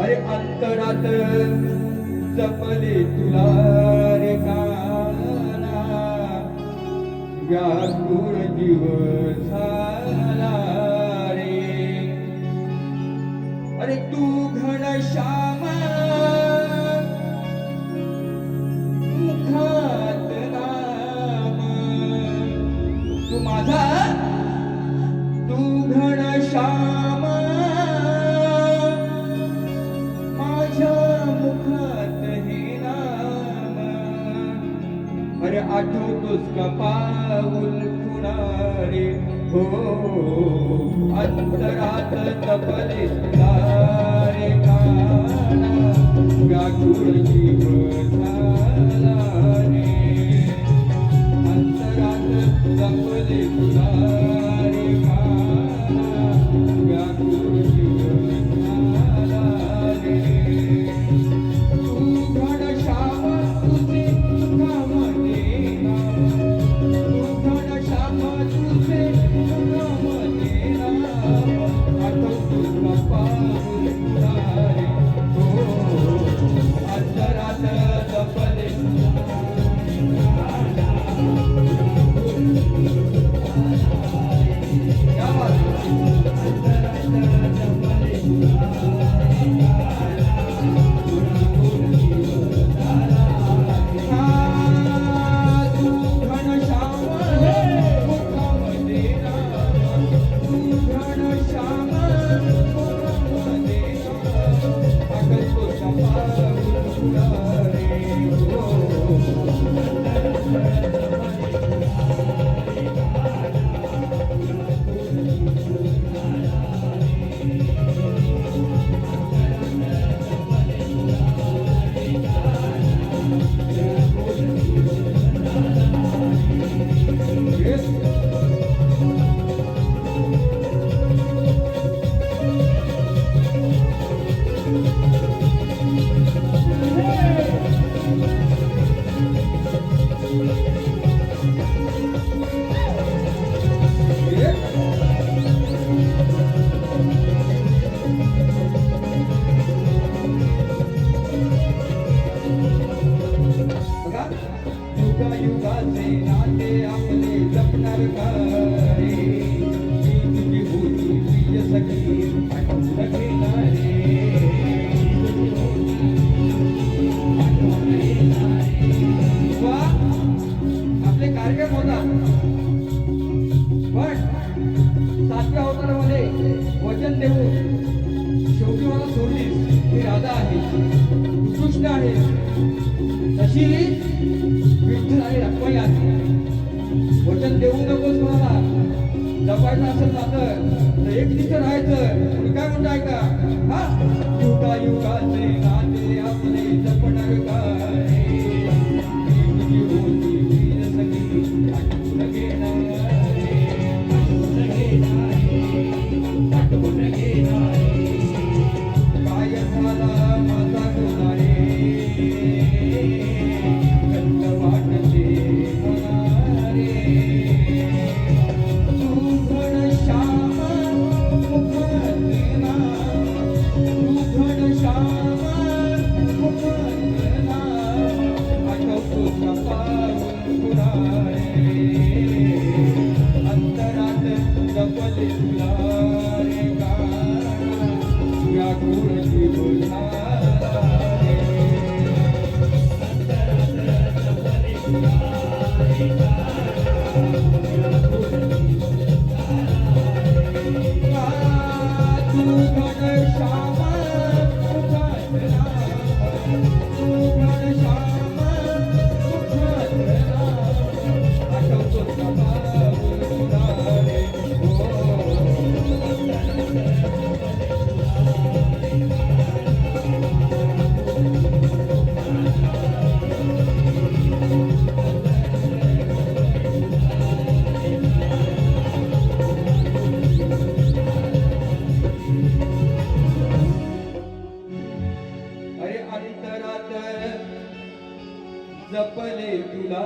अरे अंतरात जपले तुला रे काना, व्याकुळ जीव झाला रे. अरे तू घनश्यामा मुखात नाम, तू माझा तू घनश्याम माझ्या मुखात हे नाम. अरे आठवतोस का पाऊल फुलारे हो, अंतरात तपले तुला रे काना, व्याकुळ जीव झाला रे. अंतरात तपले तुला रे काना, व्याकुळ जीव झाला रे. तू घनश्याम तुझे मुखामध्ये नाम, तू घनश्याम तुझे मुखामध्ये नाम. आठवतोस का पाऊल फुलारे हो, अंतरात तपले युगाचे नाते आपले जपणार का रे. तुझी होती प्रिय सखी आठवण घेणारे, वा आपले कार्यक्रम होतात पण 7व्या अवतारामध्ये वचन देऊन शेवटी मला सोडलीस. ही राधा आहे, कृष्ण आहे, तशी विठ्ठल आणि रखमाई आहे. वचन देऊ नकोस मला, जपायचं असेल तर एक दिवस राहायचं. तुम्ही काय म्हणता ऐका, हा युगा युगाचे नाते आपले जपणार काय, तुझी होती प्रिय सखी आठवण घेणारे, आठवण घेणारे. काय झाला माझा गुन्हा अंतरात जपले तुला रे काना, व्याकुळ जीव झाला रे. अंतरात जपले तुला रे काना, व्याकुळ जीव झाला रे. तू घनश्याम मुखात नाम, तू घनश्याम मुखात नाम. आठवतोस का पाऊल फुलारे हो, अरे अंतरात जपले तुला